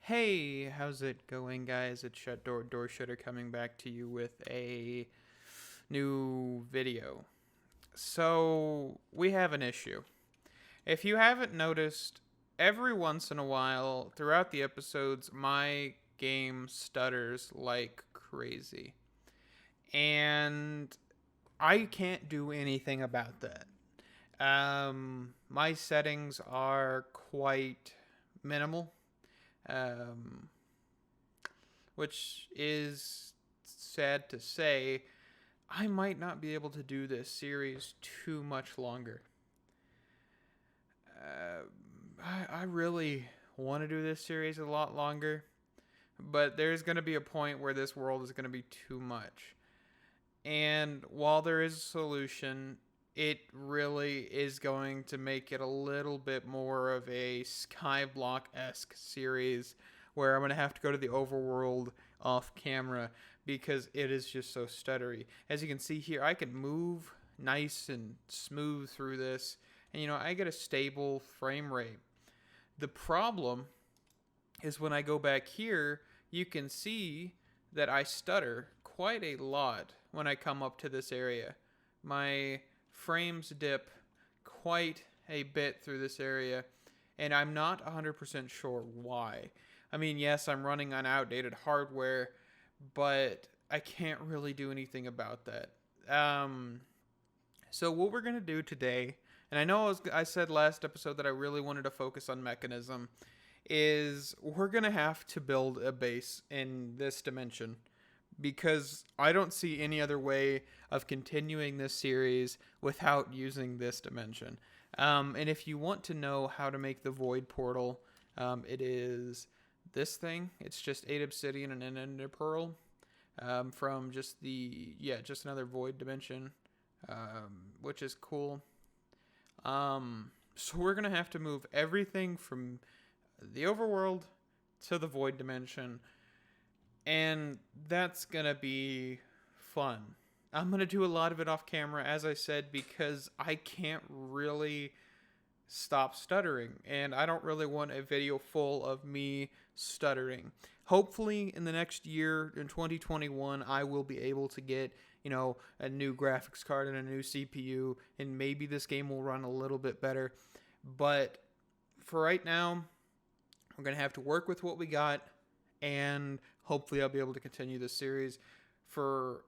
Hey, how's it going, guys? It's Door Shutter coming back to you with a new video. So, we have an issue. If you haven't noticed, every once in a while throughout the episodes, my game stutters like crazy. And I can't do anything about that. My settings are quite minimal. Um, which is sad to say. I might not be able to do this series too much longer. I really want to do this series a lot longer, but there's going to be a point where this world is going to be too much. And while there is a solution, it really is going to make it a little bit more of a Skyblock-esque series where I'm going to have to go to the overworld off camera because it is just so stuttery. As you can see here, I can move nice and smooth through this, and I get a stable frame rate. The problem is when I go back here, you can see that I stutter quite a lot when I come up to this area. My frames dip quite a bit through this area, and I'm not 100% sure why. I mean, yes, I'm running on outdated hardware, but I can't really do anything about that. So what we're going to do today, and I know I said last episode that I really wanted to focus on mechanism, is we're going to have to build a base in this dimension because I don't see any other way of continuing this series without using this dimension. And if you want to know how to make the void portal, it is this thing. It's just 8 obsidian and an ender pearl from just another void dimension, which is cool. So we're going to have to move everything from the overworld to the void dimension, and that's going to be fun. I'm going to do a lot of it off camera, as I said, because I can't really stop stuttering, and I don't really want a video full of me stuttering. Hopefully in the next year, in 2021, I will be able to get a new graphics card and a new CPU, and maybe this game will run a little bit better. But for right now, we're going to have to work with what we got, and hopefully I'll be able to continue this series for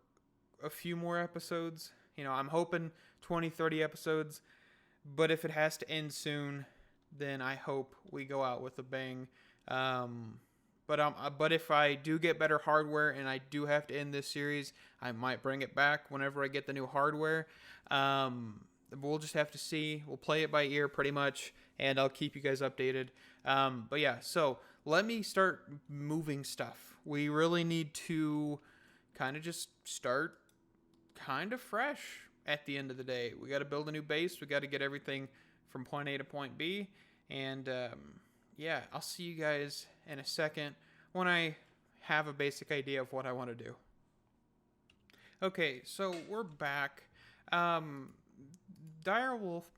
a few more episodes. I'm hoping 20, 30 episodes, but if it has to end soon, then I hope we go out with a bang. But if I do get better hardware and I do have to end this series, I might bring it back whenever I get the new hardware. We'll just have to see. We'll play it by ear pretty much, and I'll keep you guys updated. But yeah, so let me start moving stuff. We really need to kind of just start kind of fresh at the end of the day. We got to build a new base. We got to get everything from point A to point B. And yeah, I'll see you guys in a second when I have a basic idea of what I want to do. Okay, so we're back. Direwolf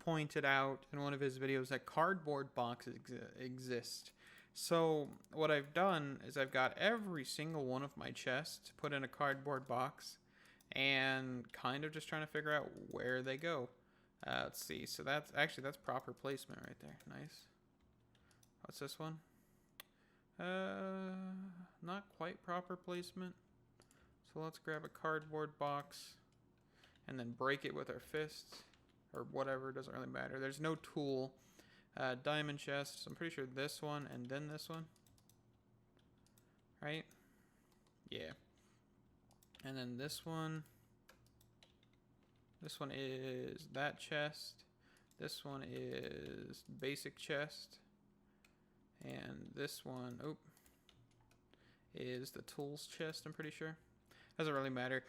pointed out in one of his videos that cardboard boxes exist. So what I've done is I've got every single one of my chests put in a cardboard box and kind of just trying to figure out where they go. Let's see. So that's proper placement right there. Nice. What's this one? Not quite proper placement. So let's grab a cardboard box and then break it with our fists or whatever. It doesn't really matter. There's no tool. Diamond chest. So I'm pretty sure this one and then this one. Right? Yeah. And then this one. This one is that chest. This one is basic chest. And this one, is the tools chest, I'm pretty sure. Doesn't really matter.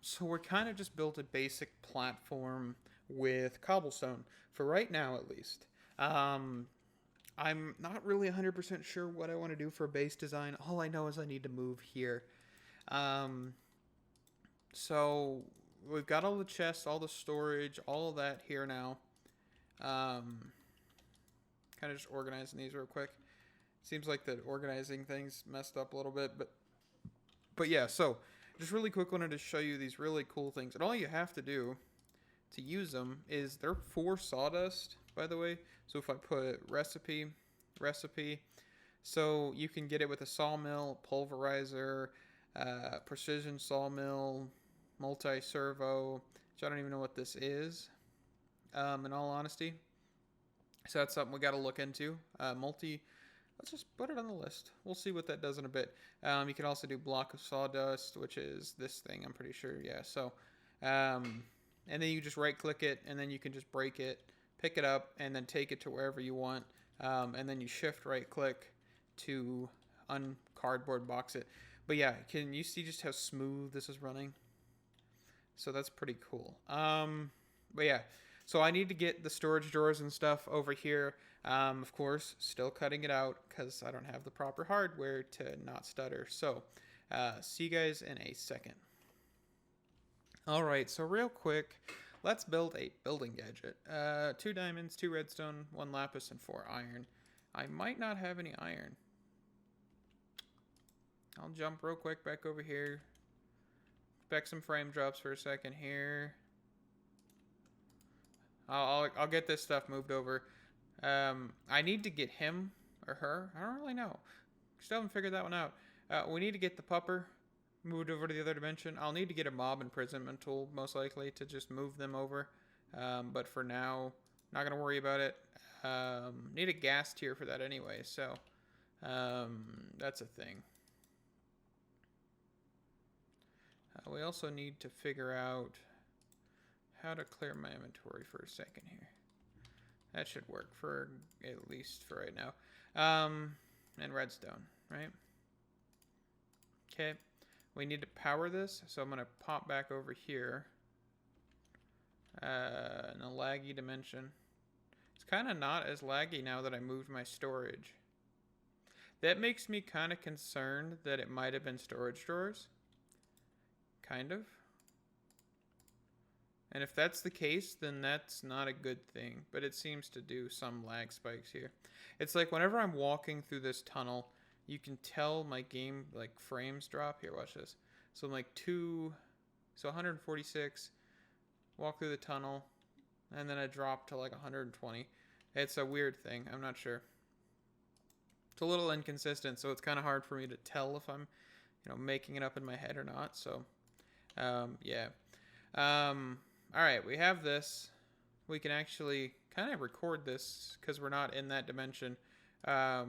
So we're kind of just built a basic platform with cobblestone, for right now at least. I'm not really 100% sure what I want to do for base design. All I know is I need to move here. So we've got all the chests, all the storage, all of that here now. Kind of just organizing these real quick. Seems like the organizing things messed up a little bit, but yeah. So just really quick, wanted to show you these really cool things, and all you have to do to use them is they're for sawdust, by the way. So if I put recipe, so you can get it with a sawmill, pulverizer, precision sawmill, multi-servo, which I don't even know what this is, in all honesty. So that's something we got to look into. Let's just put it on the list. We'll see what that does in a bit. You can also do block of sawdust, which is this thing, I'm pretty sure. Yeah, so, and then you just right click it, and then you can just break it, pick it up, and then take it to wherever you want. And then you shift right click to uncardboard box it. But yeah, can you see just how smooth this is running? So that's pretty cool. But yeah, so I need to get the storage drawers and stuff over here. Of course, still cutting it out because I don't have the proper hardware to not stutter. So see you guys in a second. All right, so real quick, let's build a building gadget. 2 diamonds, 2 redstone, 1 lapis, and 4 iron. I might not have any iron. I'll jump real quick back over here. Expect some frame drops for a second here. I'll get this stuff moved over. I need to get him or her. I don't really know. Still haven't figured that one out. We need to get the pupper moved over to the other dimension. I'll need to get a mob imprisonment tool, most likely, to just move them over. But for now, not going to worry about it. Need a gas tier for that anyway, so that's a thing. We also need to figure out how to clear my inventory for a second here. That should work for at least for right now. And redstone, right? Okay. We need to power this, so I'm going to pop back over here. In a laggy dimension. It's kind of not as laggy now that I moved my storage. That makes me kind of concerned that it might have been storage drawers. Kind of. And if that's the case, then that's not a good thing. But it seems to do some lag spikes here. It's like whenever I'm walking through this tunnel, you can tell my game, like, frames drop. Here, watch this. So I'm like 146, walk through the tunnel, and then I drop to like 120. It's a weird thing. I'm not sure. It's a little inconsistent, so it's kind of hard for me to tell if I'm, making it up in my head or not. So, yeah. All right, we have this. We can actually kind of record this because we're not in that dimension. How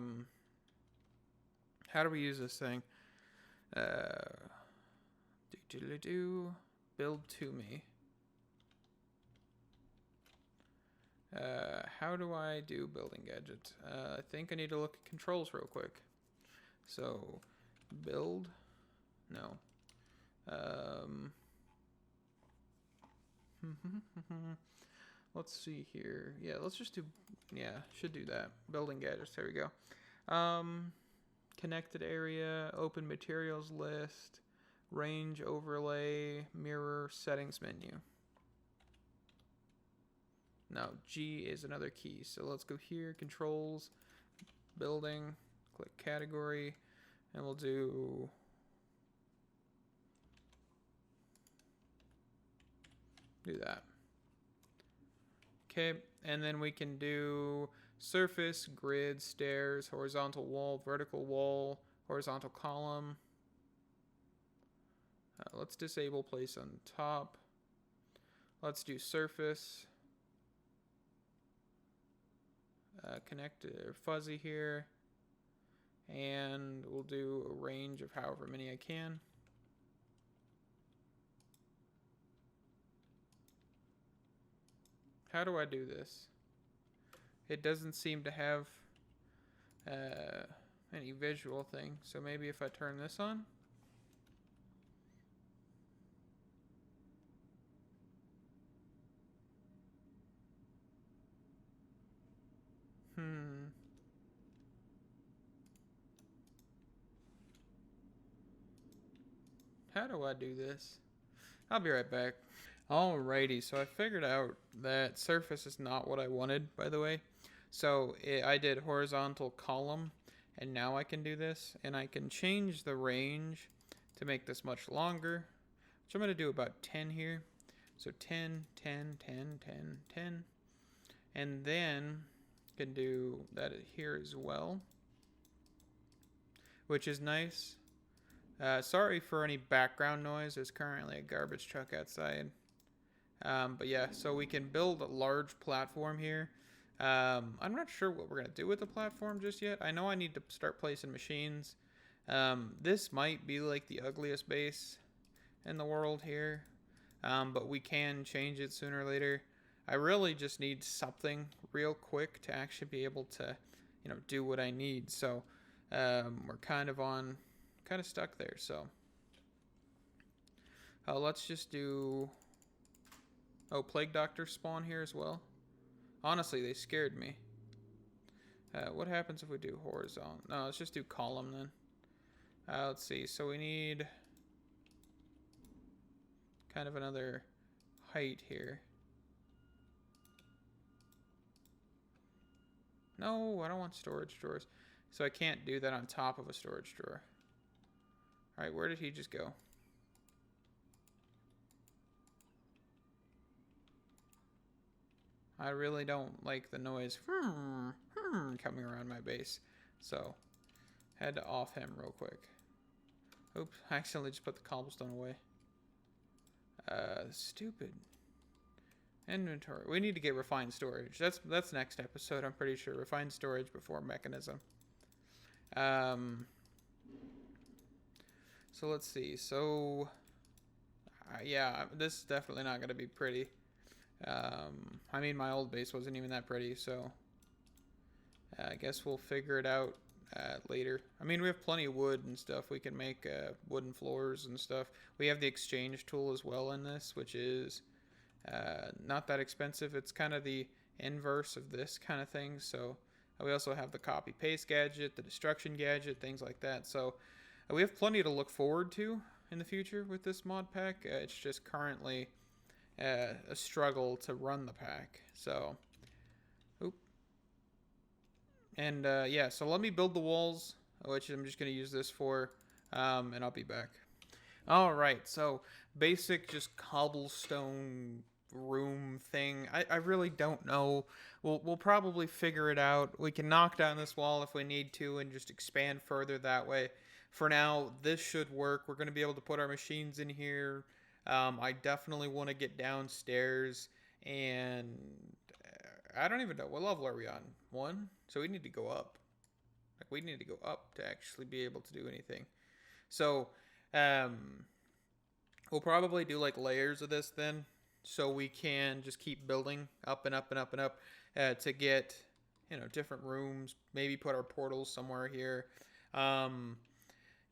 do we use this thing? Build to me. How do I do building gadget? I think I need to look at controls real quick. So, build. No. Let's see here. Yeah, let's just do. Yeah, should do that. Building gadgets. There we go. Connected area, open materials list, range overlay, mirror, settings menu. No, G is another key. So let's go here, controls, building, click category, and we'll do that. Okay, and then we can do surface, grid, stairs, horizontal wall, vertical wall, horizontal column. Let's disable place on top. Let's do surface. Connect fuzzy here. And we'll do a range of however many I can. How do I do this? It doesn't seem to have any visual thing. So maybe if I turn this on. How do I do this? I'll be right back. Alrighty, so I figured out that surface is not what I wanted, by the way. So I did horizontal column, And now I can do this, and I can change the range to make this much longer, which I'm going to do about 10 here. So 10, 10, 10, 10, 10. And then can do that here as well, which is nice. Sorry for any background noise. There's currently a garbage truck outside. But yeah, so we can build a large platform here. I'm not sure what we're going to do with the platform just yet. I know I need to start placing machines. This might be like the ugliest base in the world here, but we can change it sooner or later. I really just need something real quick to actually be able to, do what I need. So we're kind of stuck there. So let's just do... Oh, Plague Doctor spawn here as well. Honestly, they scared me. What happens if we do horizontal? No, let's just do column then. Let's see. So we need kind of another height here. No, I don't want storage drawers. So I can't do that on top of a storage drawer. All right, where did he just go? I really don't like the noise coming around my base. So, had to off him real quick. Oops, I accidentally just put the cobblestone away. Stupid. Inventory. We need to get refined storage. That's next episode, I'm pretty sure. Refined storage before mechanism. So let's see. So, yeah, this is definitely not going to be pretty. I mean, my old base wasn't even that pretty, so I guess we'll figure it out later. I mean, we have plenty of wood and stuff. We can make wooden floors and stuff. We have the exchange tool as well in this, which is not that expensive. It's kind of the inverse of this kind of thing. So we also have the copy paste gadget, the destruction gadget, things like that. So we have plenty to look forward to in the future with this mod pack. It's just currently a struggle to run the pack. So, and yeah, so let me build the walls, which I'm just going to use this for, and I'll be back. All right, so basic just cobblestone room thing. I really don't know. We'll probably figure it out. We can knock down this wall if we need to and just expand further that way. For now, this should work. We're going to be able to put our machines in here. I definitely want to get downstairs, and I don't even know. What level are we on? 1? So we need to go up. Like, we need to go up to actually be able to do anything. So, we'll probably do like layers of this then, so we can just keep building up and up and up and up to get, different rooms. Maybe put our portals somewhere here.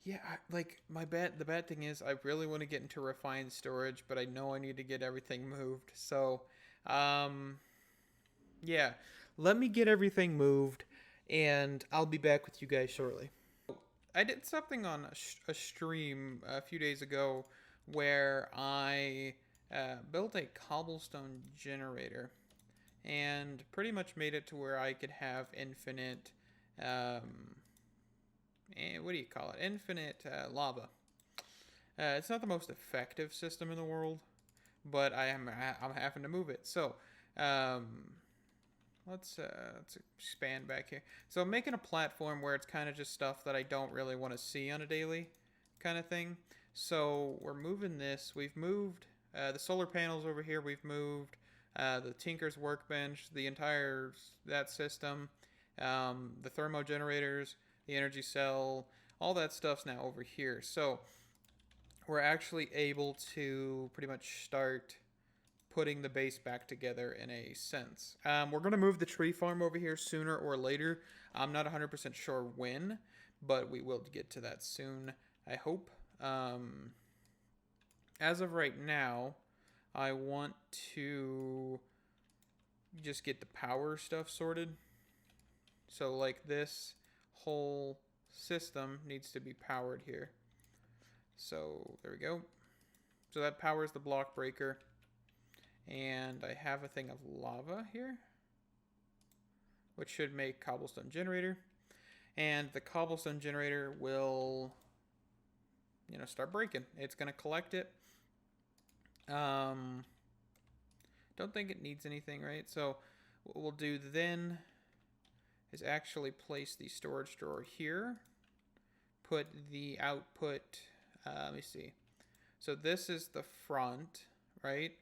Yeah, the bad thing is I really want to get into refined storage, but I know I need to get everything moved. So, yeah, let me get everything moved, and I'll be back with you guys shortly. I did something on a stream a few days ago where I built a Cobblestone Generator and pretty much made it to where I could have infinite... what do you call it? Infinite lava. It's not the most effective system in the world, but I'm having to move it. So let's expand back here. So I'm making a platform where it's kind of just stuff that I don't really want to see on a daily kind of thing. So we're moving this. We've moved the solar panels over here. We've moved the Tinker's workbench, the entire that system, the thermo generators, the energy cell, all that stuff's now over here. So we're actually able to pretty much start putting the base back together in a sense. We're going to move the tree farm over here sooner or later. I'm not 100% sure when, but we will get to that soon, I hope. As of right now, I want to just get the power stuff sorted. So like this whole system needs to be powered here. So there we go. So that powers the block breaker. And I have a thing of lava here, which should make Cobblestone Generator. and the Cobblestone Generator will, you know, start breaking. It's going to collect it. Don't think it needs anything, right? So what we'll do then is actually place the storage drawer here. Put the output, let me see. So this is the front, right?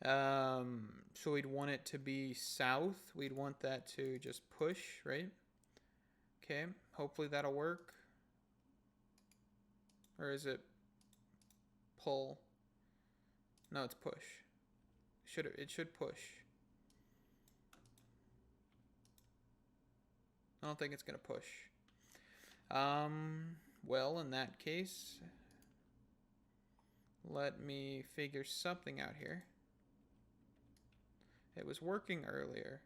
So we'd want it to be south. We'd want that to just push, right? Okay, hopefully that'll work. Or is it pull? No, it's push. It should push. I don't think it's gonna push. Well, in that case, let me figure something out here. It was working earlier.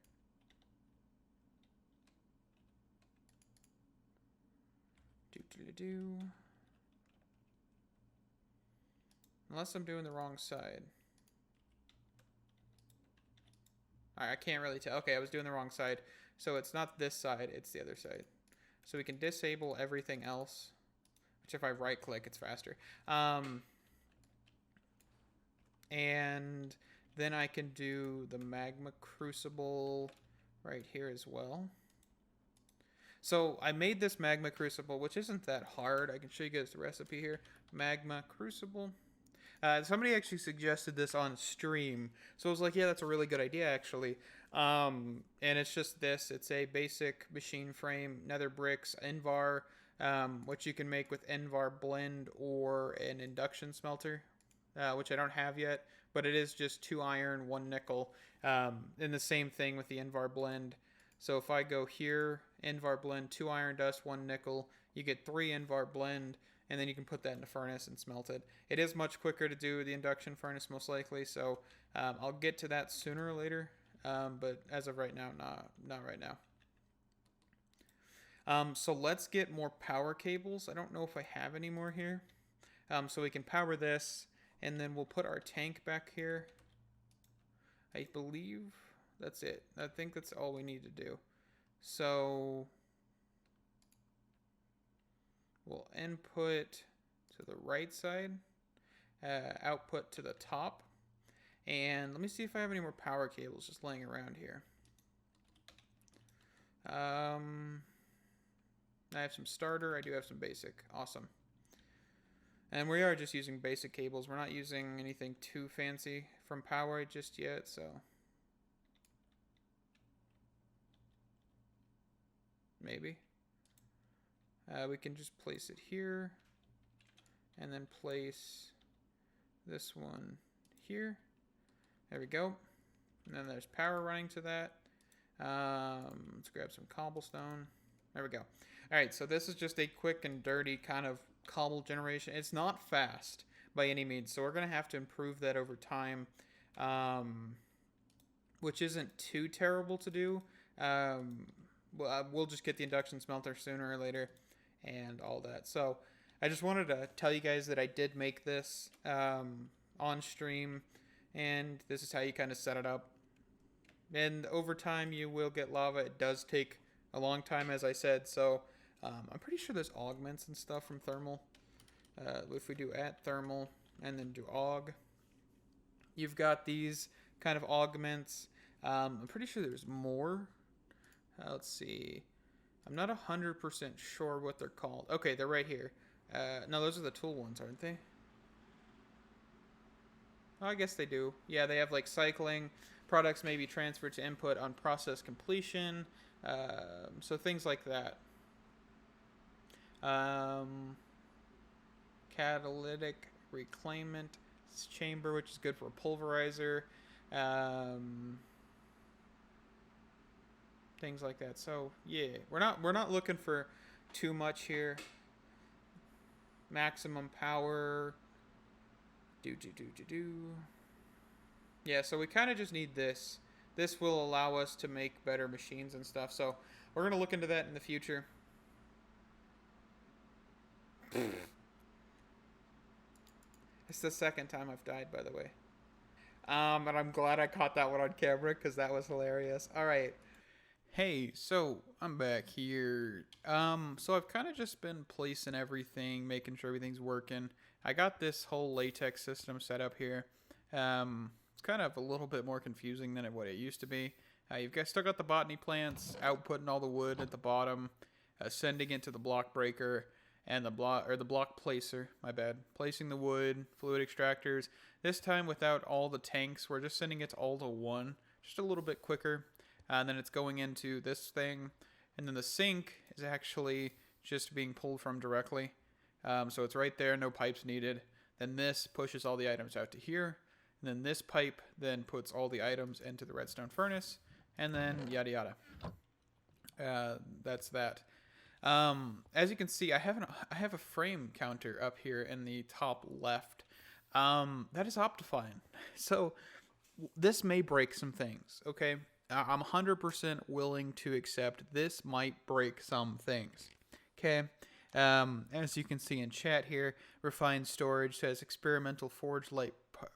Unless I'm doing the wrong side. Alright, I can't really tell. Okay, I was doing the wrong side. So it's not this side, it's the other side. So we can disable everything else. Which if I right click, it's faster. And then I can do the Magma Crucible right here as well. So I made this Magma Crucible, which isn't that hard. I can show you guys the recipe here. Magma Crucible. Somebody actually suggested this on stream. So I was like, yeah, that's a really good idea, actually. And it's just this. It's a basic machine frame, nether bricks, Envar, which you can make with Envar blend or an induction smelter, which I don't have yet. But it is just 2 iron, 1 nickel. And the same thing with the Envar blend. So if I go here, Envar blend, 2 iron dust, 1 nickel, you get 3 Envar blend, and then you can put that in the furnace and smelt it. It is much quicker to do the induction furnace, most likely, so I'll get to that sooner or later, but as of right now, not right now. So let's get more power cables. I don't know if I have any more here. So we can power this, and then we'll put our tank back here. I believe that's it. I think that's all we need to do. So we'll input to the right side, output to the top, and let me see if I have any more power cables just laying around here. I have some starter, I do have some basic. Awesome. And we are just using basic cables. We're not using anything too fancy from power just yet, so. Maybe. We can just place it here. And then place this one here. There we go. And then there's power running to that. Let's grab some cobblestone. There we go. Alright, so this is just a quick and dirty kind of cobble generation. It's not fast by any means, so we're going to have to improve that over time, which isn't too terrible to do. We'll just get the induction smelter sooner or later and all that. So I just wanted to tell you guys that I did make this on stream, and this is how you kind of set it up. And over time you will get lava. It does take a long time, as I said, so I'm pretty sure there's augments and stuff from thermal. If we do at thermal and then do aug, you've got these kind of augments. I'm pretty sure there's more. Let's see. I'm not 100% sure what they're called. Okay, they're right here. No, those are the tool ones, aren't they? Oh, I guess they do. Yeah, they have like cycling. Products may be transferred to input on process completion. So things like that. Catalytic reclaimant chamber, which is good for a pulverizer. Things like that. So yeah, we're not looking for too much here. Maximum power. Yeah, so we kind of just need this. This will allow us to make better machines and stuff. So we're gonna look into that in the future. It's the second time I've died, by the way. And I'm glad I caught that one on camera because that was hilarious. All right. Hey, so I'm back here. So I've kind of just been placing everything, making sure everything's working. I got this whole latex system set up here. It's kind of a little bit more confusing than what it used to be. You've still got the botany plants outputting all the wood at the bottom, sending it to the block breaker and the block placer. My bad. Placing the wood, fluid extractors. This time without all the tanks, we're just sending it all to one, just a little bit quicker. And then it's going into this thing. And then the sink is actually just being pulled from directly. So it's right there, no pipes needed. Then this pushes all the items out to here. And then this pipe then puts all the items into the redstone furnace. And then yada yada. That's that. As you can see, I have a frame counter up here in the top left. That is Optifine. So this may break some things, okay? I'm 100% willing to accept this might break some things. Okay. As you can see in chat here, Refined Storage says experimental forge light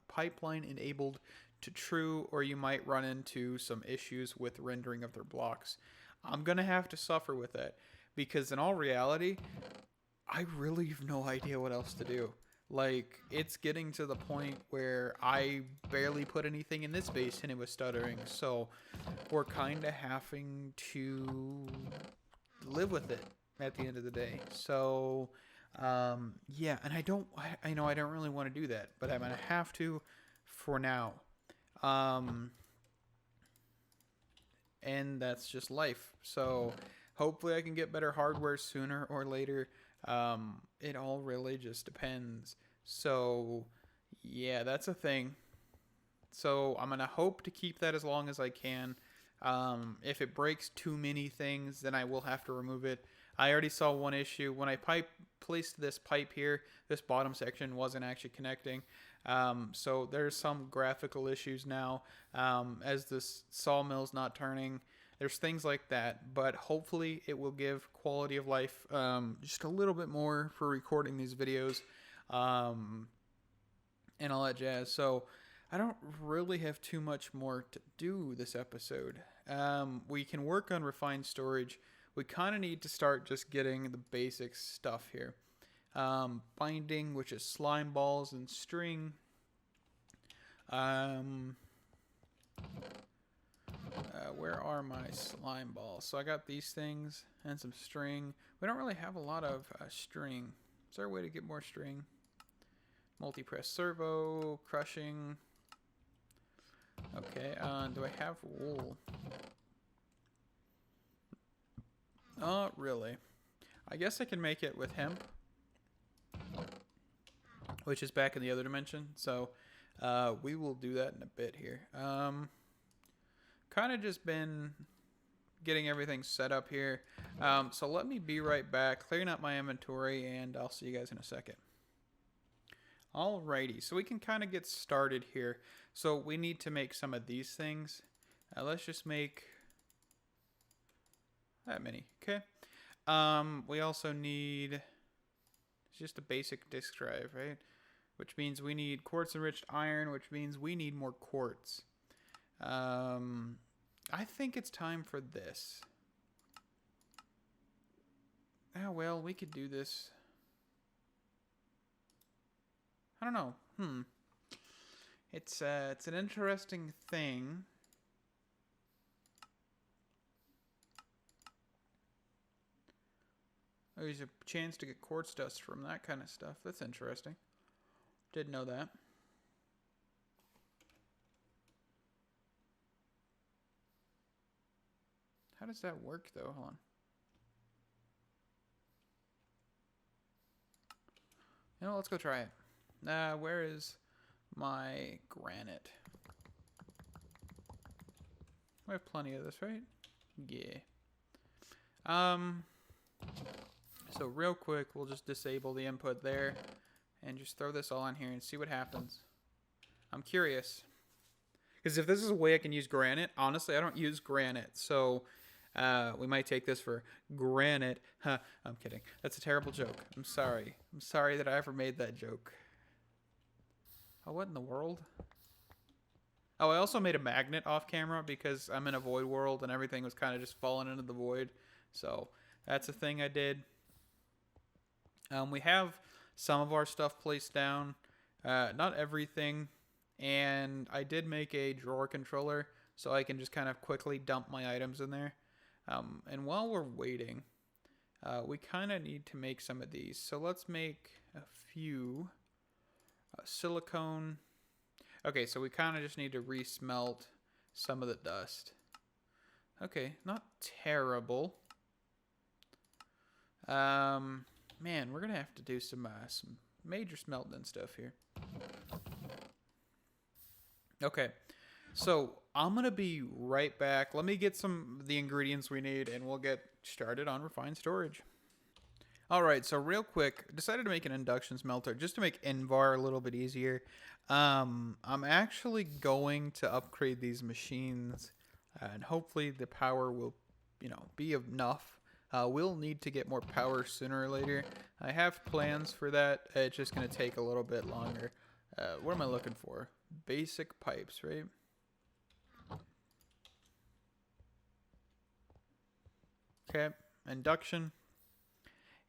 pipeline enabled to true, or you might run into some issues with rendering of their blocks. I'm going to have to suffer with that because in all reality, I really have no idea what else to do. Like, it's getting to the point where I barely put anything in this base and it was stuttering. So we're kind of having to live with it at the end of the day. So, yeah, and I know I don't really want to do that, but I'm going to have to for now. And that's just life. So hopefully I can get better hardware sooner or later. It all really just depends. So yeah, that's a thing. So I'm gonna hope to keep that as long as I can. If it breaks too many things, then I will have to remove it. I already saw one issue when I placed this pipe here. This bottom section wasn't actually connecting. So there's some graphical issues now, as this sawmill's not turning. There's things like that, but hopefully it will give quality of life just a little bit more for recording these videos and all that jazz. So I don't really have too much more to do this episode. We can work on refined storage. We kind of need to start just getting the basic stuff here. Binding, which is slime balls and string. Where are my slime balls? So I got these things and some string. We don't really have a lot of string. Is there a way to get more string? Multi-press servo, crushing. Okay, do I have wool? Not really. I guess I can make it with hemp, which is back in the other dimension. So we will do that in a bit here. Kind of just been getting everything set up here. So let me be right back, clearing up my inventory, and I'll see you guys in a second. Alrighty, so we can kind of get started here. So we need to make some of these things. Let's just make that many. Okay. We also need just a basic disk drive, right? Which means we need quartz enriched iron, which means we need more quartz. I think it's time for this. Ah, well, we could do this. I don't know. It's an interesting thing. There's a chance to get quartz dust from that kind of stuff. That's interesting. Didn't know that. How does that work, though? Hold on. Let's go try it. Where is my granite? We have plenty of this, right? Yeah. So real quick, we'll just disable the input there and just throw this all on here and see what happens. I'm curious. Because if this is a way I can use granite, honestly, I don't use granite. So we might take this for granite. Huh, I'm kidding. That's a terrible joke. I'm sorry. I'm sorry that I ever made that joke. Oh, what in the world? Oh, I also made a magnet off camera because I'm in a void world and everything was kind of just falling into the void. So that's a thing I did. We have some of our stuff placed down, not everything. And I did make a drawer controller so I can just kind of quickly dump my items in there. And while we're waiting, we kind of need to make some of these. So let's make a few silicone. Okay, so we kind of just need to resmelt some of the dust. Okay, not terrible. Man, we're gonna have to do some major smelting and stuff here. Okay, so I'm gonna be right back. Let me get some of the ingredients we need, and we'll get started on refined storage. All right, so real quick, decided to make an induction smelter just to make Invar a little bit easier. I'm actually going to upgrade these machines, and hopefully the power will, be enough. We'll need to get more power sooner or later. I have plans for that. It's just going to take a little bit longer. What am I looking for? Basic pipes, right? Okay, induction.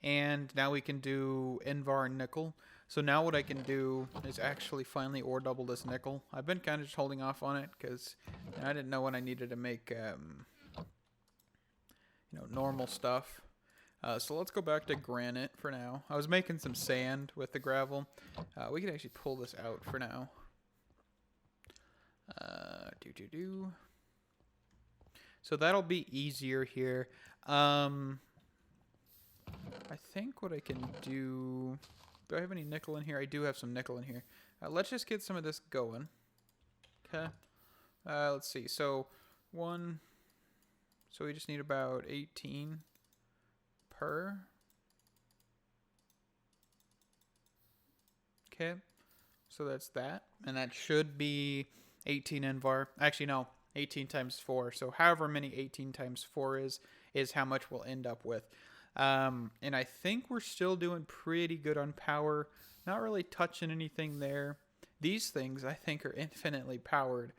And now we can do Invar nickel. So now what I can do is actually finally ore double this nickel. I've been kind of just holding off on it because I didn't know when I needed to make, normal stuff. So let's go back to granite for now. I was making some sand with the gravel. We could actually pull this out for now. So that'll be easier here. I think what I can do I have any nickel in here? I do have some nickel in here. Let's just get some of this going. Okay. Let's see. So so we just need about 18 per. Okay. So that's that. And that should be 18 Invar. Actually, no. 18 times 4. So however many 18 times 4 is how much we'll end up with. And I think we're still doing pretty good on power. Not really touching anything there. These things, I think, are infinitely powered,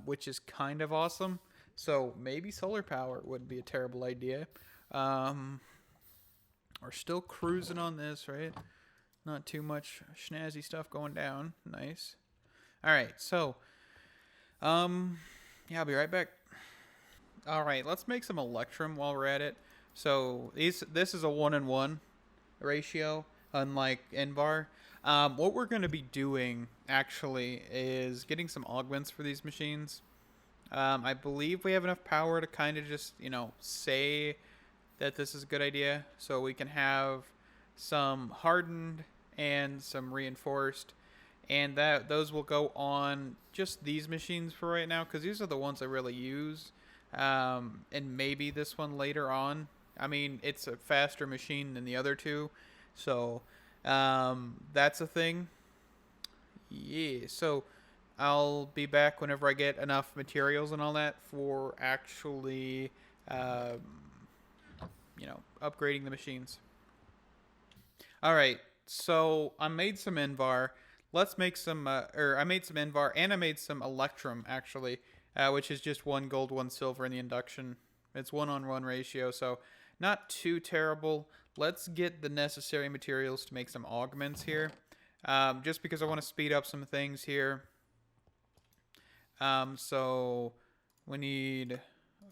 which is kind of awesome. So maybe solar power wouldn't be a terrible idea. We're still cruising on this, right? Not too much snazzy stuff going down. Nice. All right, so, yeah, I'll be right back. All right, let's make some electrum while we're at it. So this is a 1-in-1 ratio, unlike Invar. What we're going to be doing, actually, is getting some augments for these machines. I believe we have enough power to kind of just, say that this is a good idea. So we can have some hardened and some reinforced. And those will go on just these machines for right now, because these are the ones I really use. And maybe this one later on. I mean, it's a faster machine than the other two. So that's a thing. Yeah, so I'll be back whenever I get enough materials and all that for actually, upgrading the machines. All right, so I made some Invar. Let's make some, I made some Invar and I made some Electrum, actually, which is just 1 gold, 1 silver in the induction. It's 1-on-1 ratio, so not too terrible. Let's get the necessary materials to make some augments here. Just because I want to speed up some things here. So we need a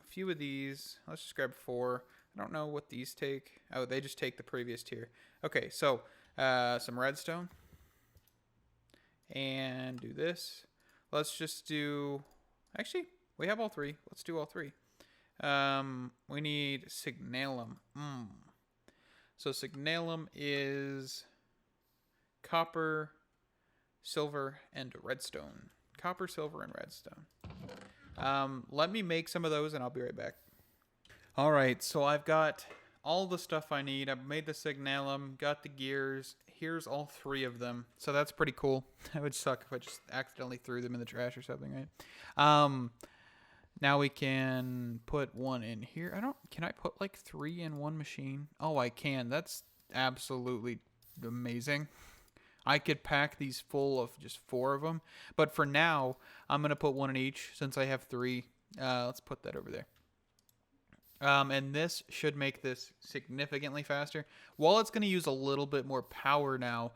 few of these. Let's just grab 4. I don't know what these take. Oh, they just take the previous tier. Okay, so some redstone. And do this. Let's just do... Actually, we have all 3. Let's do all 3. We need Signalum. So Signalum is copper, silver, and redstone. Copper, silver, and redstone. Let me make some of those and I'll be right back. Alright, so I've got all the stuff I need. I've made the Signalum, got the gears. Here's all 3 of them. So that's pretty cool. That would suck if I just accidentally threw them in the trash or something, right? Now we can put 1 in here. Can I put like 3 in one machine? Oh, I can. That's absolutely amazing. I could pack these full of just 4 of them. But for now, I'm going to put 1 in each since I have 3. Let's put that over there. And this should make this significantly faster. While it's going to use a little bit more power now,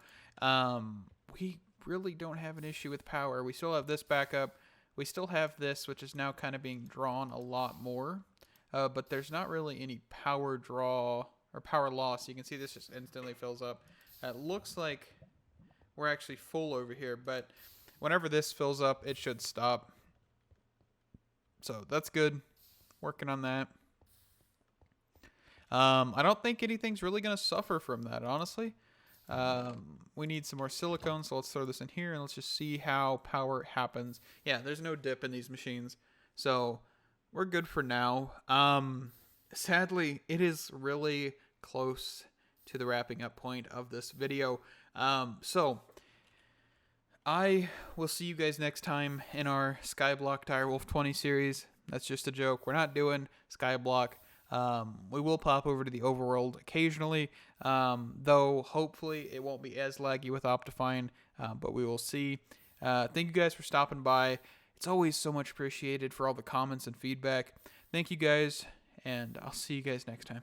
we really don't have an issue with power. We still have this backup. We still have this, which is now kind of being drawn a lot more. But there's not really any power draw or power loss. You can see this just instantly fills up. It looks like we're actually full over here, but whenever this fills up, it should stop. So that's good. Working on that. I don't think anything's really going to suffer from that, honestly. We need some more silicone, so let's throw this in here and let's just see how power happens. Yeah, there's no dip in these machines, so we're good for now. Sadly, it is really close to the wrapping up point of this video. So I will see you guys next time in our Skyblock Direwolf20 series. That's just a joke. We're not doing Skyblock. We will pop over to the overworld occasionally, though hopefully it won't be as laggy with Optifine, but we will see. Thank you guys for stopping by. It's always so much appreciated for all the comments and feedback. Thank you guys, and I'll see you guys next time.